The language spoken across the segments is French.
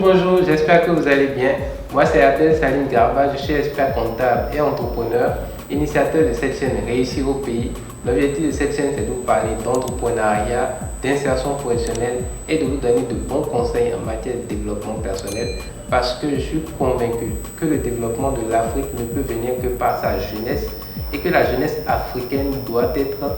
Bonjour, j'espère que vous allez bien. Moi, c'est Abdel Salim Garba, je suis expert comptable et entrepreneur, initiateur de cette chaîne Réussir au pays. L'objectif de cette chaîne, c'est de vous parler d'entrepreneuriat, d'insertion professionnelle et de vous donner de bons conseils en matière de développement personnel parce que je suis convaincu que le développement de l'Afrique ne peut venir que par sa jeunesse et que la jeunesse africaine doit être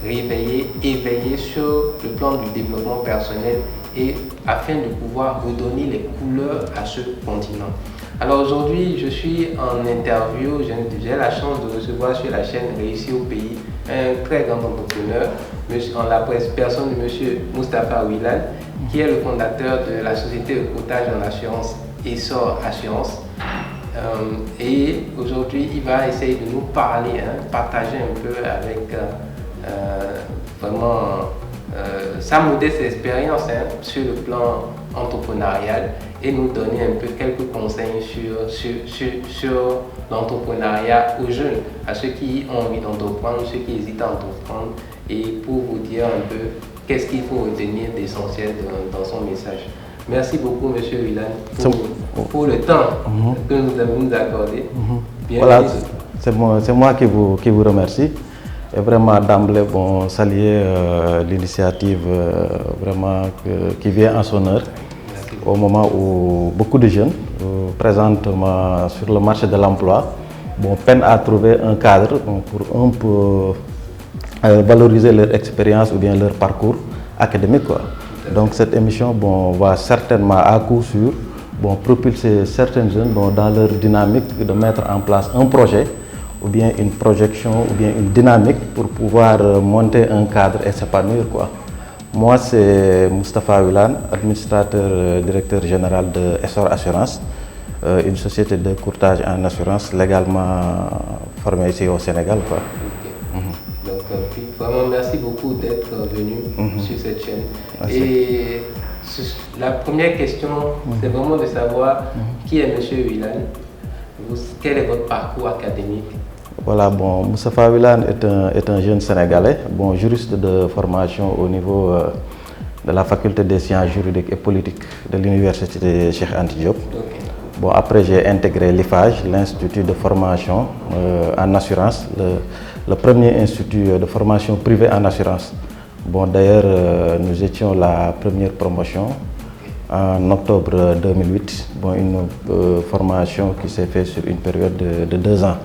réveillée, éveillée sur le plan du développement personnel et afin de pouvoir redonner les couleurs à ce continent. Alors aujourd'hui, je suis en interview, j'ai la chance de recevoir sur la chaîne Réussir au pays un très grand entrepreneur, en la personne de M. Moustapha Wilane, qui est le fondateur de la société de courtage en assurance Essor Assurance. Et aujourd'hui, il va essayer de nous parler, partager un peu avec vraiment sa modeste expérience sur le plan entrepreneurial et nous donner un peu quelques conseils sur l'entrepreneuriat aux jeunes, à ceux qui ont envie d'entreprendre, ceux qui hésitent à entreprendre, et pour vous dire un peu qu'est-ce qu'il faut retenir d'essentiel dans son message. Merci beaucoup, M. Wilane, pour le temps que nous avons nous accordé. Voilà, c'est moi qui vous remercie. Et vraiment d'emblée, saluer l'initiative vraiment qui vient en son heure au moment où beaucoup de jeunes présentement sur le marché de l'emploi peinent à trouver un cadre pour un peu valoriser leur expérience ou bien leur parcours académique, quoi. Donc cette émission va certainement à coup sûr propulser certains jeunes dans leur dynamique de mettre en place un projet ou bien une projection ou bien une dynamique pour pouvoir monter un cadre et s'épanouir, quoi. Moi, c'est Moustapha Wilane, administrateur directeur général de Essor Assurance, une société de courtage en assurance légalement formée ici au Sénégal, quoi. Donc, vraiment, merci beaucoup d'être venu sur cette chaîne. Merci. Et la première question, c'est vraiment de savoir qui est M. Wilane, quel est votre parcours académique? Voilà, Moustapha Wilane est un jeune Sénégalais, juriste de formation au niveau de la faculté des sciences juridiques et politiques de l'université Cheikh Anta Diop. Okay. Après j'ai intégré l'IFAGE, l'institut de formation en assurance, le premier institut de formation privée en assurance. D'ailleurs, nous étions la première promotion en octobre 2008, une formation qui s'est faite sur une période de 2 ans.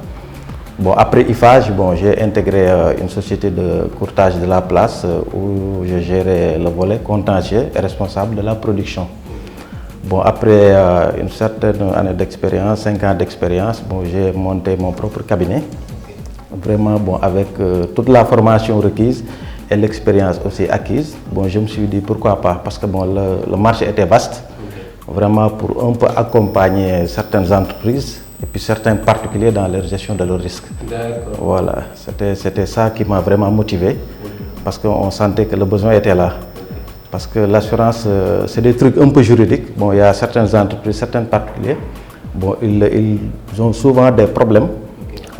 Après IFAGE, j'ai intégré une société de courtage de la place où je gérais le volet contentieux et responsable de la production. Après une certaine année d'expérience, 5 ans d'expérience, j'ai monté mon propre cabinet. Vraiment, avec toute la formation requise et l'expérience aussi acquise, je me suis dit pourquoi pas, parce que le marché était vaste, vraiment pour un peu accompagner certaines entreprises et puis certains particuliers dans leur gestion de leurs risques. Voilà, c'était ça qui m'a vraiment motivé, parce qu'on sentait que le besoin était là. Parce que l'assurance, c'est des trucs un peu juridiques. Il y a certaines entreprises, certains particuliers, ils ont souvent des problèmes,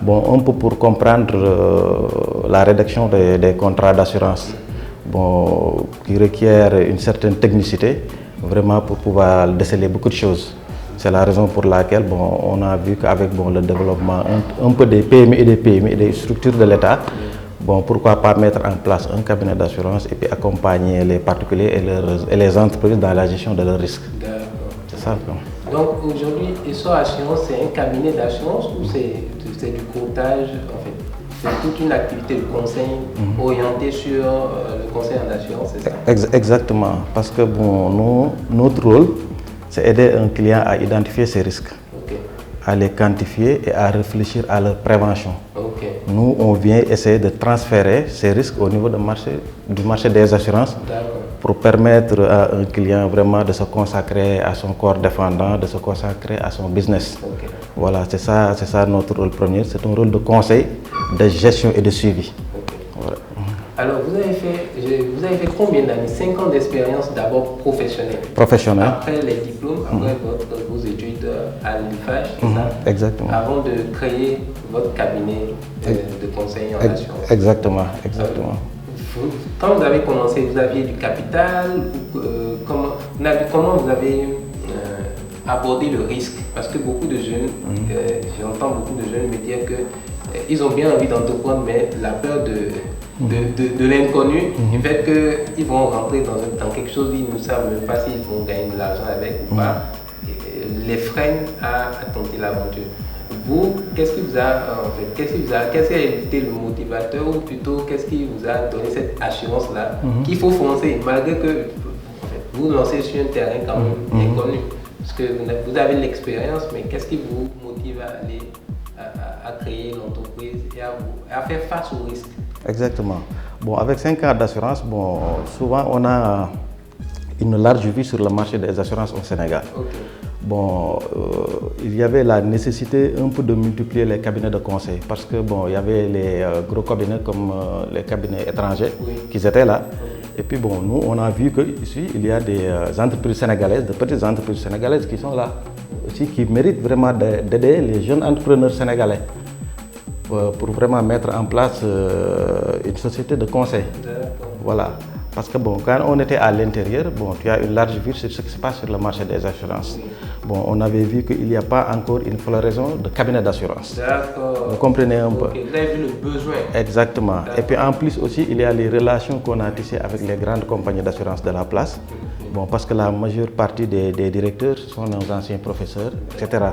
un peu pour comprendre la rédaction des contrats d'assurance, qui requièrent une certaine technicité, vraiment pour pouvoir déceler beaucoup de choses. C'est la raison pour laquelle on a vu qu'avec le développement un peu des PME et des PMI et des structures de l'État, pourquoi pas mettre en place un cabinet d'assurance et puis accompagner les particuliers et les entreprises dans la gestion de leurs risques. C'est ça. Donc aujourd'hui, Essor Assurance, c'est un cabinet d'assurance ou c'est du courtage en fait? C'est toute une activité de conseil orientée sur le conseil en assurance, c'est ça? Exactement, parce que notre rôle, c'est aider un client à identifier ses risques, à les quantifier et à réfléchir à leur prévention. Nous, on vient essayer de transférer ces risques au niveau du marché des assurances pour permettre à un client vraiment de se consacrer à son corps défendant, de se consacrer à son business. Voilà, c'est ça notre rôle premier, c'est un rôle de conseil, de gestion et de suivi. Voilà. Alors, vous avez fait combien d'années? 5 ans d'expérience d'abord professionnelle. Professionnelle. Après les diplômes, après vos études à l'IFAGE, c'est ça? Exactement. Avant de créer votre cabinet de conseil en assurance. Exactement. Quand vous avez commencé, vous aviez du capital? Comment vous avez aborder le risque? Parce que beaucoup de jeunes, j'entends beaucoup de jeunes me dire que ils ont bien envie d'entreprendre, mais la peur de l'inconnu, du fait qu'ils vont rentrer dans quelque chose, ils ne savent même pas s'ils vont gagner de l'argent avec ou pas, les freine à tenter l'aventure. Vous, qu'est-ce qui vous a, en fait, qu'est-ce qui a été le motivateur, ou plutôt qu'est-ce qui vous a donné cette assurance-là qu'il faut foncer, malgré que en fait, vous lancez sur un terrain quand même inconnu? Parce que vous avez l'expérience, mais qu'est-ce qui vous motive à aller à créer l'entreprise et à faire face aux risques? Exactement. Bon, avec 5 ans d'assurance, bon, souvent on a une large vue sur le marché des assurances au Sénégal. Okay. Bon, il y avait la nécessité un peu de multiplier les cabinets de conseil parce que bon, il y avait les gros cabinets comme les cabinets étrangers qui étaient là. Et puis bon, nous on a vu qu'ici il y a des entreprises sénégalaises, de petites entreprises sénégalaises qui sont là aussi, qui méritent vraiment d'aider les jeunes entrepreneurs sénégalais pour vraiment mettre en place une société de conseil. Voilà. Parce que bon, quand on était à l'intérieur, bon, tu as une large vue sur ce qui se passe sur le marché des assurances. Bon, on avait vu qu'il n'y a pas encore une floraison de cabinets d'assurance. D'accord. Vous comprenez un peu? Vous avez vu le besoin. Exactement. Et puis en plus aussi, il y a les relations qu'on a tissées avec les grandes compagnies d'assurance de la place. Bon, parce que la majeure partie des directeurs sont nos anciens professeurs, etc.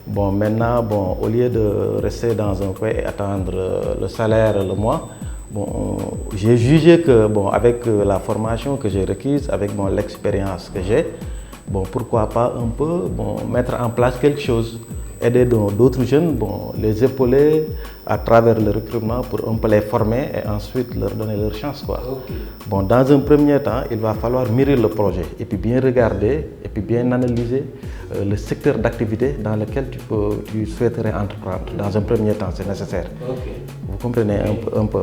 Bon, maintenant, bon, au lieu de rester dans un coin et attendre le salaire le mois, bon, j'ai jugé que bon, avec la formation que j'ai requise, avec bon, l'expérience que j'ai, bon, pourquoi pas un peu bon, mettre en place quelque chose, aider d'autres jeunes, bon, les épauler à travers le recrutement pour un peu les former et ensuite leur donner leur chance, quoi. Okay. Bon, dans un premier temps, il va falloir mûrir le projet et puis bien regarder et puis bien analyser le secteur d'activité dans lequel tu souhaiterais entreprendre. Dans un premier temps, c'est nécessaire. Okay. Vous comprenez un peu.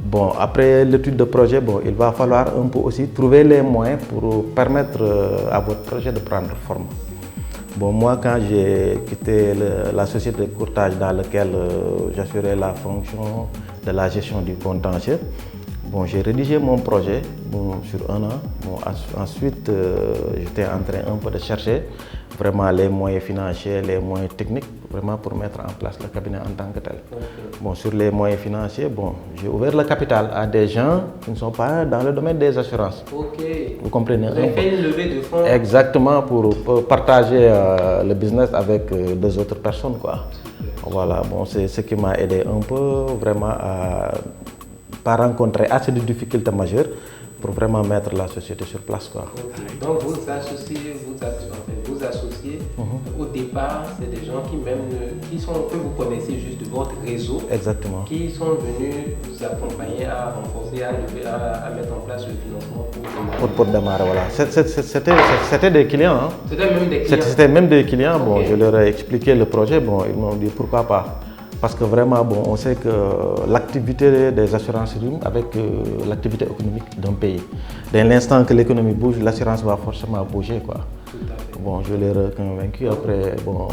Bon, après l'étude de projet, bon, il va falloir un peu aussi trouver les moyens pour permettre à votre projet de prendre forme. Bon, moi, quand j'ai quitté la société de courtage dans laquelle j'assurais la fonction de la gestion du contentieux, bon, j'ai rédigé mon projet bon, sur 1 an. Bon, ensuite, j'étais en train un peu de chercher vraiment les moyens financiers, les moyens techniques, vraiment pour mettre en place le cabinet en tant que tel. Okay. Bon, sur les moyens financiers, bon, j'ai ouvert le capital à des gens qui ne sont pas dans le domaine des assurances. Ok. Vous comprenez? Vous avez fait une levée de fonds? Exactement, pour partager le business avec 2 autres personnes, quoi. Super. Voilà, bon, c'est ce qui m'a aidé un peu vraiment à ne pas rencontrer assez de difficultés majeures pour vraiment mettre la société sur place, quoi. Okay. Donc vous associez, au départ, c'est des gens qui même que vous connaissez juste de votre réseau. Exactement. Qui sont venus vous accompagner à renforcer, à mettre en place le financement pour démarrer. Voilà. C'était des clients. Hein. C'était même des clients. C'était même des clients. Okay. Bon, je leur ai expliqué le projet. Bon, ils m'ont dit pourquoi pas. Parce que vraiment, bon, on sait que l'activité des assurances rime avec l'activité économique d'un pays. Dès l'instant que l'économie bouge, l'assurance va forcément bouger, quoi. Tout à fait. Bon, je les ai convaincus. Après, bon,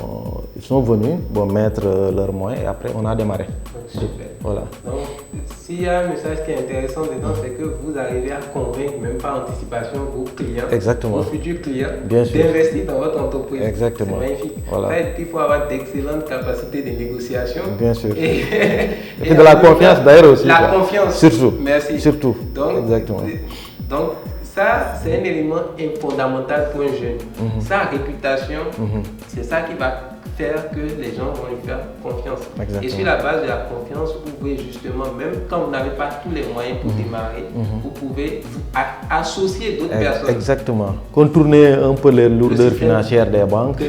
ils sont venus bon, mettre leurs moyens et après, on a démarré. Super. Voilà. Donc, s'il y a un message qui est intéressant dedans, c'est que vous arrivez à convaincre, même par anticipation, vos clients, exactement, vos futurs clients, d'investir dans votre entreprise. Exactement. C'est magnifique. Voilà. Il faut avoir d'excellentes capacités de négociation. Bien sûr. Et de la confiance d'ailleurs aussi. La confiance. Surtout. Merci. Surtout. Donc, exactement. Donc, ça, c'est un élément fondamental pour un jeune. Sa réputation, c'est ça qui va faire que les gens vont lui faire confiance. Exactement. Et sur la base de la confiance, vous pouvez justement, même quand vous n'avez pas tous les moyens pour démarrer, vous pouvez associer d'autres personnes. Exactement. Contourner un peu les lourdeurs financières des banques.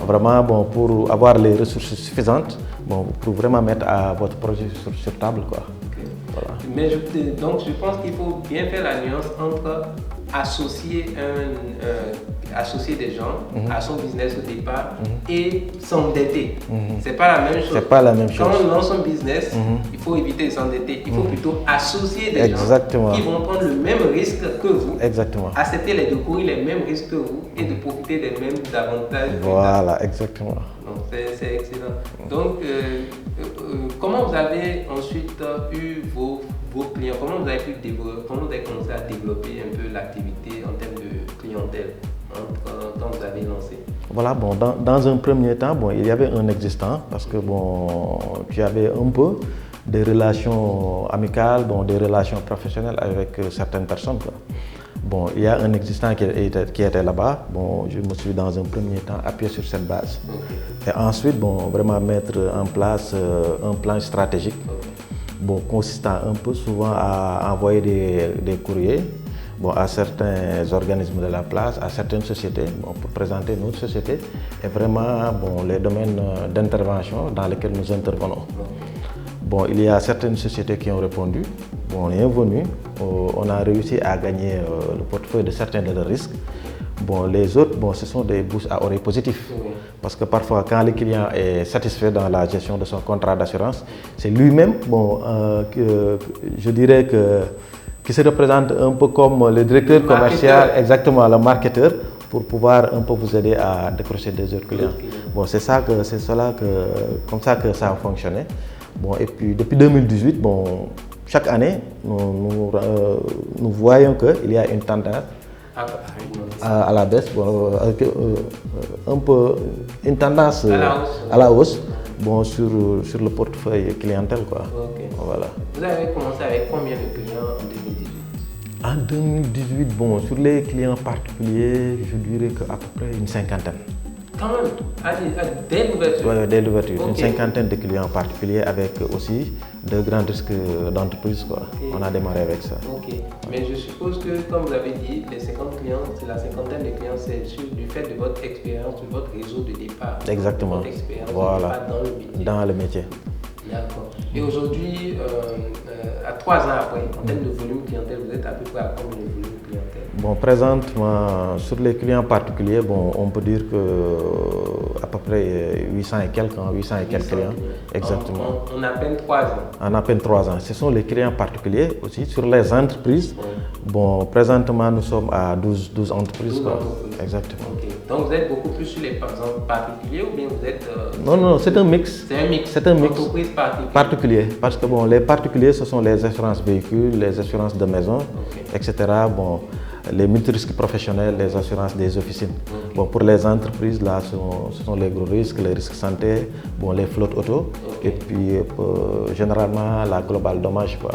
Vraiment, bon, pour avoir les ressources suffisantes, bon, pour vraiment mettre votre projet sur table, quoi. Voilà. Mais donc je pense qu'il faut bien faire la nuance entre associer des gens à son business au départ et s'endetter. C'est pas la même chose. C'est pas la même chose. Quand on lance un business, il faut éviter de s'endetter. Il faut plutôt associer des exactement. gens qui vont prendre le même risque que vous. Exactement. Accepter de courir les mêmes risques que vous et de profiter des mêmes avantages. Voilà, exactement. Donc c'est excellent. Donc comment vous avez ensuite eu vos clients? Comment vous avez commencé à développer un peu l'activité en termes de clientèle quand vous avez lancé? Voilà, bon, dans un premier temps, bon, il y avait un existant parce que bon, tu avais un peu des relations amicales, bon, des relations professionnelles avec certaines personnes, quoi. Bon, il y a un existant qui était là-bas. Bon, je me suis dans un premier temps appuyé sur cette base. Et ensuite, bon, vraiment mettre en place un plan stratégique, bon, consistant un peu souvent à envoyer des courriers, bon, à certains organismes de la place, à certaines sociétés, bon, pour présenter notre société et vraiment bon, les domaines d'intervention dans lesquels nous intervenons. Bon, il y a certaines sociétés qui ont répondu. Bon, on est venu, on a réussi à gagner le portefeuille de certains de leurs risques. Bon, les autres, bon, ce sont des bouches à oreilles positifs. Parce que parfois, quand le client est satisfait dans la gestion de son contrat d'assurance, c'est lui-même, bon, je dirais qui se représente un peu comme le directeur commercial, exactement, le marketeur, pour pouvoir un peu vous aider à décrocher des autres clients. Bon, c'est comme ça que ça a fonctionné. Bon, et puis depuis 2018, bon, chaque année, nous voyons qu'il y a une tendance à la baisse, bon, un peu une tendance à la hausse, bon, sur le portefeuille clientèle, quoi. Voilà. Vous avez commencé avec combien de clients en 2018? En 2018, bon, sur les clients particuliers, je dirais qu'à peu près une cinquantaine. Quand même, dès l'ouverture? Oui, dès l'ouverture, une cinquantaine de clients particuliers avec aussi de grands risques d'entreprise, quoi. On a démarré avec ça. Ok, mais je suppose que, comme vous avez dit, les 50 clients, c'est la cinquantaine de clients, c'est du fait de votre expérience, de votre réseau de départ. Exactement. Votre expérience voilà. Dans le métier. Dans le métier. D'accord. Et aujourd'hui, à 3 ans après, en termes de volume clientèle, vous êtes à peu près à combien de volume clientèle? Bon, présentement, sur les clients particuliers, bon, on peut dire que à peu près 800 et quelques clients. Exactement. En à peine 3 ans. En à peine 3 ans. Ce sont les clients particuliers aussi. Sur les entreprises, bon, présentement, nous sommes à 12 entreprises. Quoi. Exactement. Okay. Donc, vous êtes beaucoup plus sur les particuliers ou bien vous êtes... Non, c'est un mix. C'est un mix. C'est un mix. Entreprise particulier. Parce que bon, les particuliers, ce sont les assurances véhicules, les assurances de maison, etc. Bon, les multirisques professionnels, les assurances des officines. Bon, pour les entreprises, là, ce sont les gros risques, les risques santé, bon, les flottes auto, et puis généralement la globale dommage, quoi.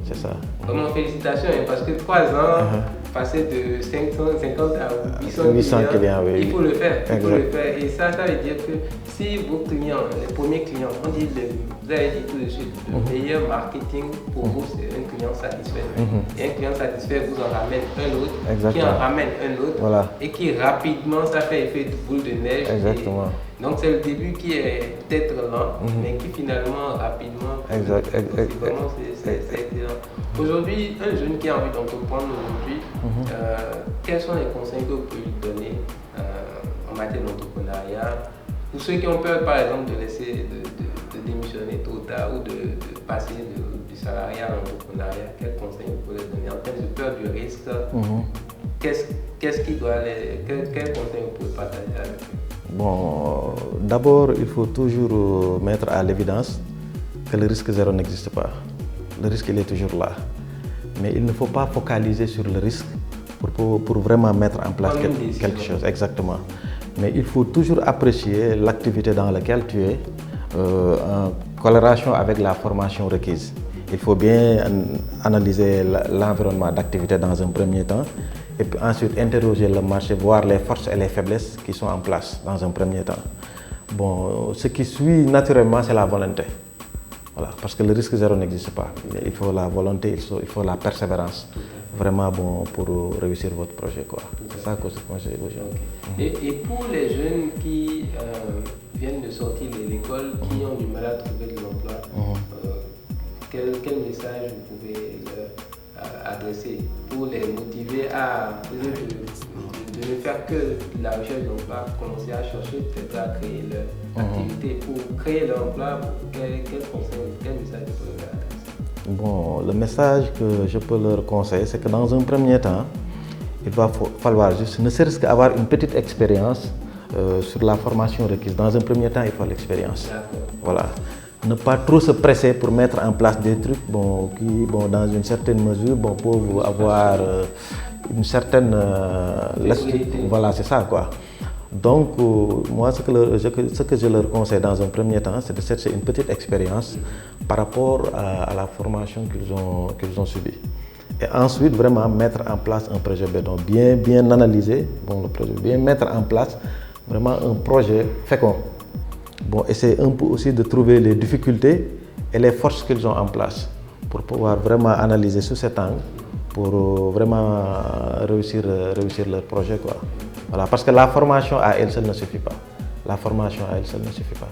C'est ça. Vraiment, félicitations, parce que 3 ans, passer de 550 à 800 clients, oui. Il faut le faire. Et ça veut dire que si vos clients, les premiers clients, on dit, vous avez dit tout de suite, le meilleur marketing pour vous, c'est un client satisfait. Et un client satisfait vous en ramène un autre, qui en ramène un autre, voilà. Et qui rapidement, ça fait effet de boule de neige. Exactement. Donc c'est le début qui est peut-être lent, mais qui finalement, rapidement, vraiment c'est excellent. Aujourd'hui, un jeune qui a envie d'entreprendre aujourd'hui, quels sont les conseils que vous pouvez lui donner en matière d'entrepreneuriat? Pour ceux qui ont peur, par exemple, de laisser, de démissionner tôt ou tard ou de passer du salariat à l'entrepreneuriat, quels conseils vous pouvez donner en termes de peur du risque? Quel conseil vous pouvez partager avec eux? Bon, d'abord, il faut toujours mettre à l'évidence que le risque zéro n'existe pas. Le risque, il est toujours là. Mais il ne faut pas focaliser sur le risque pour vraiment mettre en place quelque chose. Exactement. Mais il faut toujours apprécier l'activité dans laquelle tu es en corrélation avec la formation requise. Il faut bien analyser l'environnement d'activité dans un premier temps et puis ensuite interroger le marché, voir les forces et les faiblesses qui sont en place dans un premier temps. Bon, ce qui suit naturellement, c'est la volonté. Voilà, parce que le risque zéro n'existe pas. Il faut la volonté, il faut la persévérance. Vraiment bon pour réussir votre projet, quoi. C'est ça que je conseille aux jeunes. Et pour les jeunes qui viennent de sortir de l'école, qui ont du mal à trouver de l'emploi, quel message vous pouvez leur adresser pour les motiver à de ne faire que de la recherche d'emploi, commencer à chercher peut-être à créer leur activité? Pour créer leur emploi, quel message vous pouvez leur adresser? Bon, le message que je peux leur conseiller, c'est que dans un premier temps, il va falloir juste, ne serait-ce qu'avoir une petite expérience sur la formation requise. Dans un premier temps, il faut l'expérience. Voilà. Ne pas trop se presser pour mettre en place des trucs qui, dans une certaine mesure, peuvent avoir une certaine... voilà, c'est ça, quoi. Donc, moi, ce que je leur conseille dans un premier temps, c'est de chercher une petite expérience par rapport à la formation qu'ils ont subie. Et ensuite, vraiment mettre en place un projet béton, bien analyser le projet, bien mettre en place vraiment un projet fécond. Essayer un peu aussi de trouver les difficultés et les forces qu'ils ont en place pour pouvoir vraiment analyser sous cet angle pour vraiment réussir leur projet, quoi. Voilà, parce que la formation à elle seule ne suffit pas. La formation à elle seule ne suffit pas.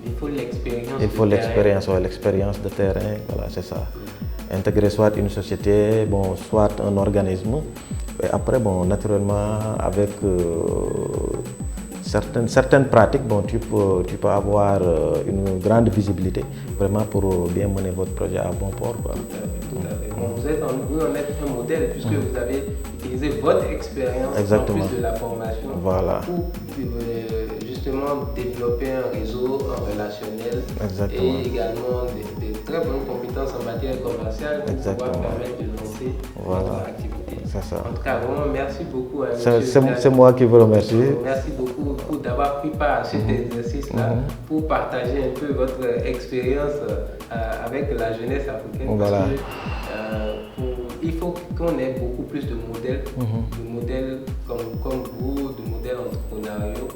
Il faut l'expérience. Il faut l'expérience de terrain, voilà, c'est ça. Intégrer soit une société, soit un organisme. Et après, naturellement, avec certaines pratiques, tu peux avoir une grande visibilité vraiment pour bien mener votre projet à bon port, quoi. Tout à fait. Vous en êtes un modèle puisque vous avez utilisé votre expérience en plus de la formation pour justement développer un réseau relationnel et également des très bonnes compétences en matière commerciale pour pouvoir permettre de lancer votre activité. En tout cas, vraiment, merci beaucoup à C'est moi qui vous remercie. Merci beaucoup d'avoir pris part à cet exercice-là pour partager un peu votre expérience avec la jeunesse africaine. Parce que, il faut qu'on ait beaucoup plus de modèles, comme vous, de modèles entrepreneuriaux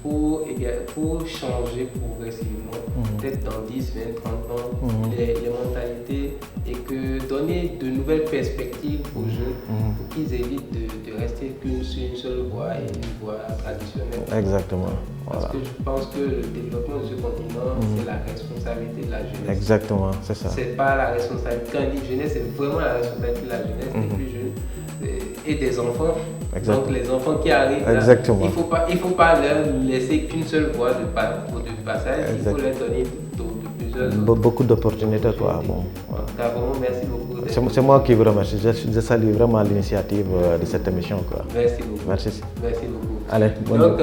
pour changer progressivement, peut-être dans 10, 20, 30 ans, les mentalités et que donner de nouvelles perspectives aux jeunes pour qu'ils évitent de rester sur une seule voie et une voie traditionnelle. Exactement. Parce que je pense que le développement de ce continent, c'est la responsabilité de la jeunesse. Exactement, c'est ça. C'est pas la responsabilité. Quand on dit jeunesse, c'est vraiment la responsabilité de la jeunesse, des plus jeunes et des enfants. Donc les enfants qui arrivent là, il faut pas leur laisser qu'une seule voie de passage, il faut leur donner beaucoup d'opportunités, quoi. En tout cas, vraiment, merci beaucoup. C'est moi qui vous remercie. Je salue vraiment l'initiative de cette émission, quoi. Merci beaucoup. Merci beaucoup. Allez, donc,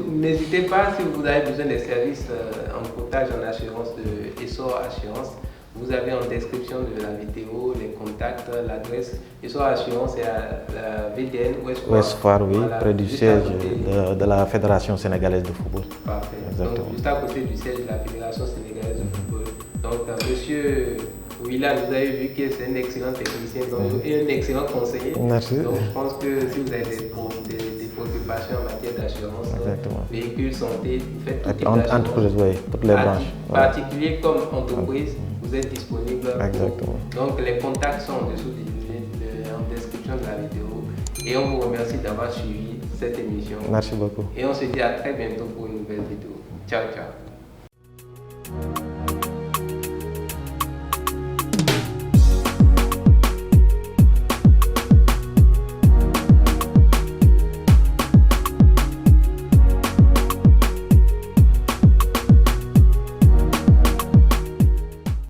n'hésitez pas, si vous avez besoin des services en courtage en assurance de Essor Assurance, vous avez en description de la vidéo les contacts, l'adresse. Essor Assurance est à la VDN Ouest Foire, oui, près du siège de la Fédération sénégalaise de football. Parfait. Donc, juste à côté du siège de la Fédération sénégalaise de football. Donc, monsieur Willan, vous avez vu que c'est un excellent technicien et un excellent conseiller. Merci. Donc, je pense que si vous avez des préoccupations en matière d'assurance, véhicules, santé, vous faites toutes les entreprises, toutes les branches. Particuliers comme entreprise, vous êtes disponible. Exactement. Donc, les contacts sont en dessous en description de la vidéo. Et on vous remercie d'avoir suivi cette émission. Merci beaucoup. Et on se dit à très bientôt pour une nouvelle vidéo. Ciao, ciao.